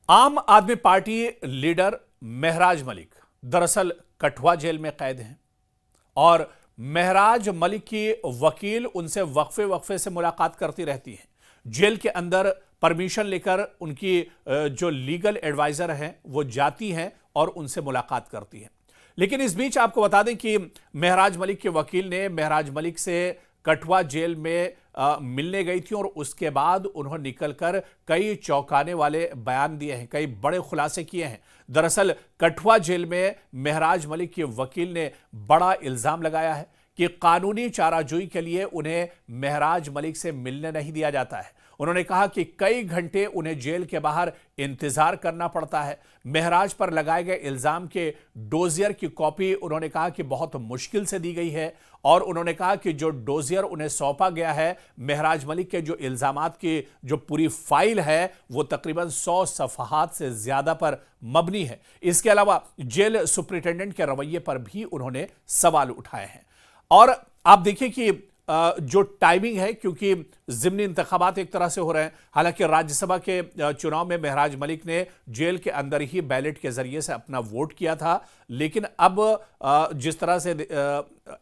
आम आदमी party leader महराज मलिक दरअसल कठुआ जेल में कैद हैं और महराज मलिक की वकील उनसे वक्फे वक्फे से मुलाकात करती रहती हैं। जेल के अंदर परमिशन लेकर उनकी जो लीगल एडवाइजर हैं वो जाती हैं और उनसे मुलाकात करती हैं। लेकिन इस बीच आपको बता दें कि महराज मलिक के वकील ने महराज मलिक से कठुआ जेल में मिलने गई थी और उसके बाद उन्होंने निकलकर कई चौंकाने वाले बयान दिए हैं, कई बड़े खुलासे किए हैं। दरअसल कठुआ जेल में महराज मलिक के वकील ने बड़ा इल्जाम लगाया है कि कानूनी चाराजोई के लिए उन्हें महराज मलिक से मिलने नहीं दिया जाता है। उन्होंने कहा कि कई घंटे उन्हें जेल के बाहर इंतजार करना पड़ता है। महराज पर लगाए गए इल्जाम के डोजियर की कॉपी उन्होंने कहा कि बहुत मुश्किल से दी गई है और उन्होंने कहा कि जो डोजियर उन्हें सौंपा गया है, महराज मलिक के जो इल्जामात की जो पूरी फाइल है वो तकरीबन 100 सफ़हात से ज्यादा पर मबनी है। इसके अलावा जेल सुपरिटेंडेंट के रवैये पर भी उन्होंने सवाल उठाए हैं। और आप देखिए कि जो टाइमिंग है, क्योंकि ज़िमनी इंतखाबात एक तरह से हो रहे हैं। हालांकि राज्यसभा के चुनाव में महराज मलिक ने जेल के अंदर ही बैलेट के जरिए से अपना वोट किया था, लेकिन अब जिस तरह से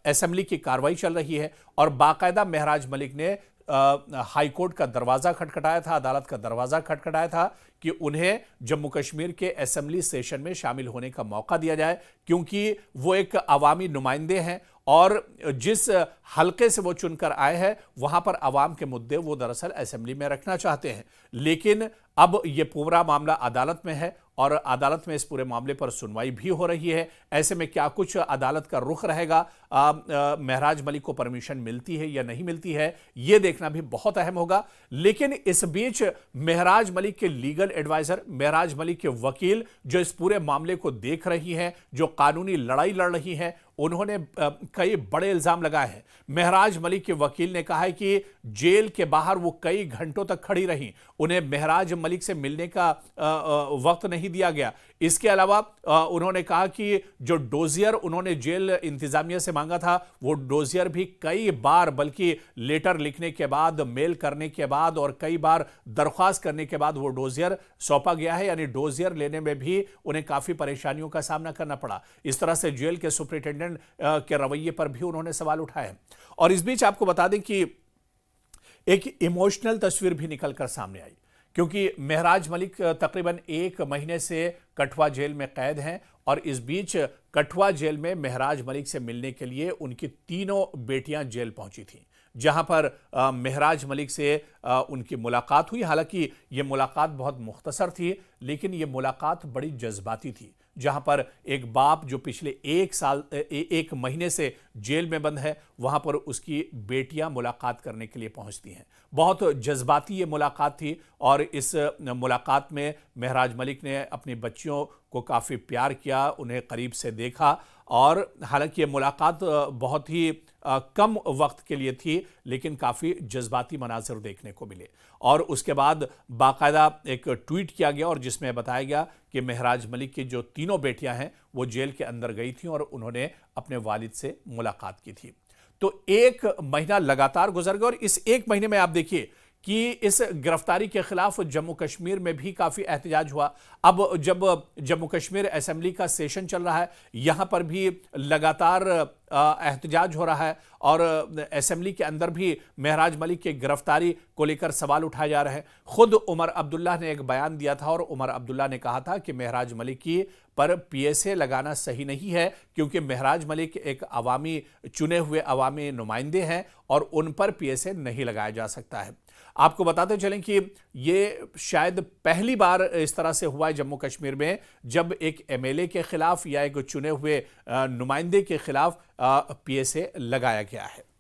असेंबली की कार्रवाई चल रही है और बाकायदा महराज मलिक ने हाईकोर्ट का दरवाजा खटखटाया था, अदालत का दरवाजा खटखटाया था कि उन्हें जम्मू कश्मीर के असेंबली सेशन में शामिल होने का मौका दिया जाए, क्योंकि वो एक अवामी नुमाइंदे हैं और जिस हलके से वो चुनकर आए हैं वहां पर अवाम के मुद्दे वो दरअसल असेंबली में रखना चाहते हैं। लेकिन अब ये पूरा मामला अदालत में है और अदालत में इस पूरे मामले पर सुनवाई भी हो रही है। ऐसे में क्या कुछ अदालत का रुख रहेगा, महराज मलिक को परमिशन मिलती है या नहीं मिलती है, ये देखना भी बहुत अहम होगा। लेकिन इस बीच महराज मलिक के लीगल एडवाइजर, महराज मलिक के वकील जो इस पूरे मामले को देख रही हैं, जो कानूनी लड़ाई लड़ रही हैं, उन्होंने कई बड़े इल्जाम लगाए हैं। महराज मलिक के वकील ने कहा है कि जेल के बाहर वो कई घंटों तक खड़ी रहीं, उन्हें महराज मलिक से मिलने का वक्त नहीं दिया गया। इसके अलावा उन्होंने कहा कि जो डोजियर उन्होंने जेल इंतजामिया से मांगा था, वो डोजियर भी कई बार, बल्कि लेटर लिखने के बाद, मेल करने के बाद और कई बार दरख्वास्त करने के बाद वो डोजियर सौंपा गया है। यानी डोजियर लेने में भी उन्हें काफी परेशानियों का सामना करना पड़ा। इस तरह से जेल के सुपरिटेंडेंट के रवैये पर भी उन्होंने सवाल उठाए। और इस बीच आपको बता दें कि एक इमोशनल तस्वीर भी निकलकर सामने आई, क्योंकि महराज मलिक तकरीबन 1 महीने से कठुआ जेल में कैद हैं और इस बीच कठुआ जेल में महराज मलिक से मिलने के लिए उनकी तीनों बेटियां जेल पहुंची थीं, जहां पर महराज मलिक से उनकी मुलाकात हुई। हालांकि ये मुलाकात बहुत मुख्तसर थी, लेकिन ये मुलाकात बड़ी जज्बाती थी, जहां पर एक बाप जो पिछले 1 महीने से जेल में बंद है, वहां पर उसकी बेटियां मुलाकात करने के लिए पहुंचती हैं। बहुत जज्बाती ये मुलाकात थी और इस मुलाकात में महराज मलिक ने अपनी बच्चियों को काफ़ी प्यार किया, उन्हें करीब से देखा। और हालांकि ये मुलाकात बहुत ही कम वक्त के लिए थी, लेकिन काफ़ी जज्बाती मनाजिर देखने को मिले। और उसके बाद बाकायदा एक ट्वीट किया गया और जिसमें बताया गया कि महराज मलिक की जो तीनों बेटियां हैं वो जेल के अंदर गई थीं और उन्होंने अपने वालिद से मुलाकात की थी। तो 1 महीना लगातार गुजर गया और इस 1 महीने में आप देखिए कि इस गिरफ्तारी के खिलाफ जम्मू कश्मीर में भी काफ़ी एहतजाज हुआ। अब जब जम्मू कश्मीर असेंबली का सेशन चल रहा है, यहाँ पर भी लगातार एहतजाज हो रहा है और असेंबली के अंदर भी महराज मलिक की गिरफ्तारी को लेकर सवाल उठाए जा रहे हैं। खुद उमर अब्दुल्ला ने एक बयान दिया था और उमर अब्दुल्ला ने कहा था कि महराज मलिक की पर पीएसए लगाना सही नहीं है, क्योंकि महराज मलिक एक अवामी चुने हुए अवामी नुमाइंदे हैं और उन पर पीएसए नहीं लगाया जा सकता है। आपको बताते चलें कि ये शायद पहली बार इस तरह से हुआ है जम्मू कश्मीर में, जब एक एमएलए के खिलाफ या एक चुने हुए नुमाइंदे के खिलाफ पीएसए लगाया गया है।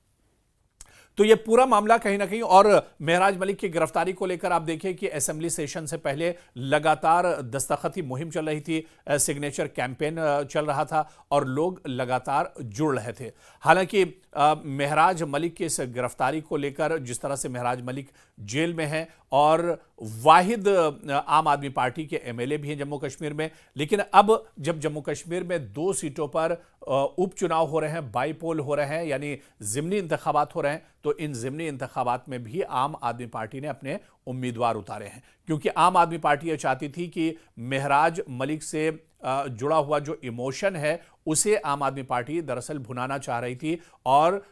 तो ये पूरा मामला कहीं ना कहीं, और महराज मलिक की गिरफ्तारी को लेकर आप देखिए कि असेंबली सेशन से पहले लगातार दस्तखती मुहिम चल रही थी, सिग्नेचर कैंपेन चल रहा था और लोग लगातार जुड़ रहे थे। हालांकि महराज मलिक की इस गिरफ्तारी को लेकर जिस तरह से महराज मलिक जेल में हैं और वाहिद आम आदमी पार्टी के एमएलए भी हैं जम्मू कश्मीर में। लेकिन अब जब जम्मू कश्मीर में 2 सीटों पर उपचुनाव हो रहे हैं, बाईपोल हो रहे हैं, यानी ज़िमनी इंतखाबात हो रहे हैं, तो इन ज़िमनी इंतखाबात में भी आम आदमी पार्टी ने अपने उम्मीदवार उतारे हैं। क्योंकि आम आदमी पार्टी ये चाहती थी कि महराज मलिक से जुड़ा हुआ जो इमोशन है उसे आम आदमी पार्टी दरअसल भुनाना चाह रही थी और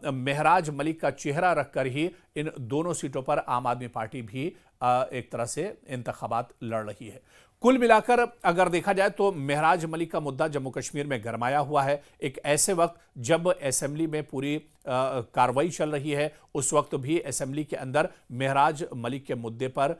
महराज मलिक का चेहरा रखकर ही इन दोनों सीटों पर आम आदमी पार्टी भी एक तरह से इंतखाबात लड़ रही है। कुल मिलाकर अगर देखा जाए तो महराज मलिक का मुद्दा जम्मू कश्मीर में गरमाया हुआ है। एक ऐसे वक्त जब असेंबली में पूरी कार्रवाई चल रही है, उस वक्त भी असेंबली के अंदर महराज मलिक के मुद्दे पर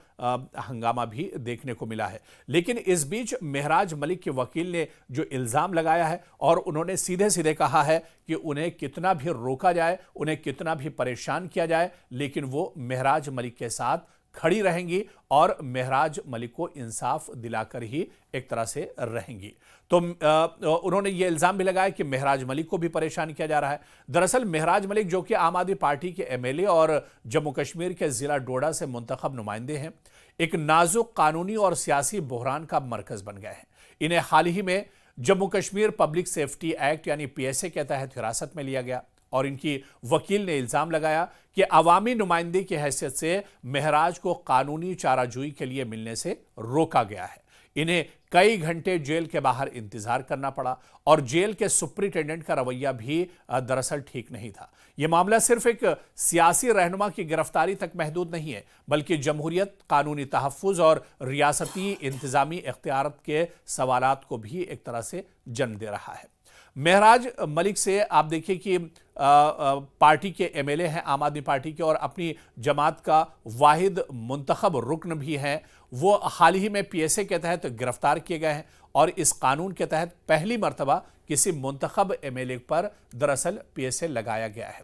हंगामा भी देखने को मिला है। लेकिन इस बीच महराज मलिक के वकील ने जो इल्ज़ाम लगाया है और उन्होंने सीधे सीधे कहा है कि उन्हें कितना भी रोका जाए, उन्हें कितना भी परेशान किया जाए, लेकिन वो महराज मलिक के साथ खड़ी रहेंगी और महराज मलिक को इंसाफ दिलाकर ही एक तरह से रहेंगी। तो उन्होंने ये इल्जाम भी लगाया कि महराज मलिक को भी परेशान किया जा रहा है। दरअसल महराज मलिक जो कि आम आदमी पार्टी के एमएलए और जम्मू कश्मीर के जिला डोडा से मुंतखब नुमाइंदे हैं, एक नाजुक कानूनी और सियासी बहरान का मरकज बन गए हैं। इन्हें हाल ही में Jammu Kashmir public safety act यानी पीएसए के तहत हिरासत में लिया गया और इनकी वकील ने इल्जाम लगाया कि अवामी नुमाइंदे की हैसियत से महराज को कानूनी चाराजोई के लिए मिलने से रोका गया है। इन्हें कई घंटे जेल के बाहर इंतजार करना पड़ा और जेल के सुपरिटेंडेंट का रवैया भी दरअसल ठीक नहीं था। यह मामला सिर्फ एक सियासी रहनुमा की गिरफ्तारी तक महदूद नहीं है, बल्कि जमहूरियत, कानूनी तहफ्फुज और रियासती इंतजामी इख्तियारत के सवालात को भी एक तरह से जन्म दे रहा है। महराज मलिक से आप देखिए कि पार्टी के एमएलए हैं आम आदमी पार्टी के और अपनी जमात का वाहिद मुंतखब रुकन भी हैं। वो हाल ही में पीएसए के तहत गिरफ्तार किए गए हैं और इस कानून के तहत पहली मर्तबा किसी मुंतखब एमएलए पर दरअसल पीएसए लगाया गया है।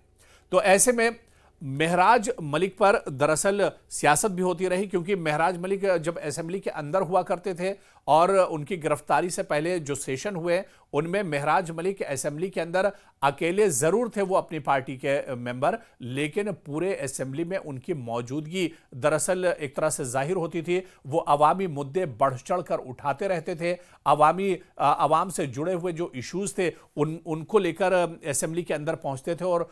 तो ऐसे में महराज मलिक पर दरअसल सियासत भी होती रही, क्योंकि महराज मलिक जब असेंबली के अंदर हुआ करते थे और उनकी गिरफ्तारी से पहले जो सेशन हुए उनमें महराज मलिक असेंबली के अंदर अकेले जरूर थे वो अपनी पार्टी के मेंबर, लेकिन पूरे असेंबली में उनकी मौजूदगी दरअसल एक तरह से जाहिर होती थी। वो अवामी मुद्दे बढ़ चढ़ कर उठाते रहते थे। अवाम से जुड़े हुए जो इश्यूज थे उनको लेकर असेंबली के अंदर पहुंचते थे और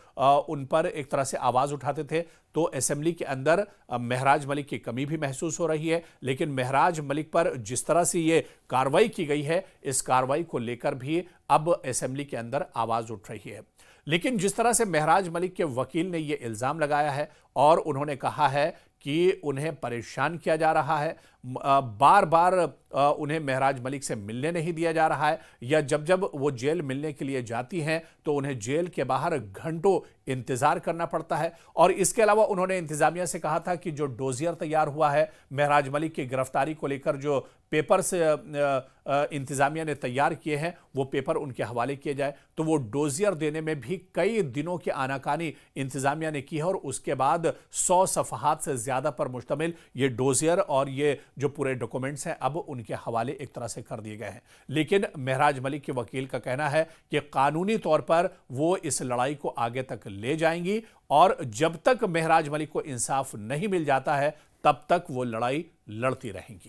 उन पर एक तरह से आवाज उठाते थे। तो असेंबली के अंदर महराज मलिक की कमी भी महसूस हो रही है, लेकिन महराज मलिक पर जिस तरह से ये कार्रवाई की गई है, इस कार्रवाई को लेकर भी अब असेंबली के अंदर आवाज उठ रही है। लेकिन जिस तरह से महराज मलिक के वकील ने यह इल्जाम लगाया है और उन्होंने कहा है कि उन्हें परेशान किया जा रहा है, बार बार उन्हें महराज मलिक से मिलने नहीं दिया जा रहा है, या जब जब वो जेल मिलने के लिए जाती हैं तो उन्हें जेल के बाहर घंटों इंतजार करना पड़ता है। और इसके अलावा उन्होंने इंतजामिया से कहा था कि जो डोजियर तैयार हुआ है महराज मलिक की गिरफ्तारी को लेकर, जो पेपर से इंतजामिया ने तैयार किए हैं वो पेपर उनके हवाले किए जाए, तो वो डोजियर देने में भी कई दिनों की आनाकानी इंतजामिया ने की है और उसके बाद 100 सफ़हात से ज्यादा पर मुश्तमिल ये डोजियर और ये जो पूरे डॉक्यूमेंट्स हैं अब उनके हवाले एक तरह से कर दिए गए हैं। लेकिन महराज मलिक के वकील का कहना है कि कानूनी तौर पर वो इस लड़ाई को आगे तक ले जाएंगी और जब तक महराज मलिक को इंसाफ नहीं मिल जाता है तब तक वो लड़ाई लड़ती रहेंगी।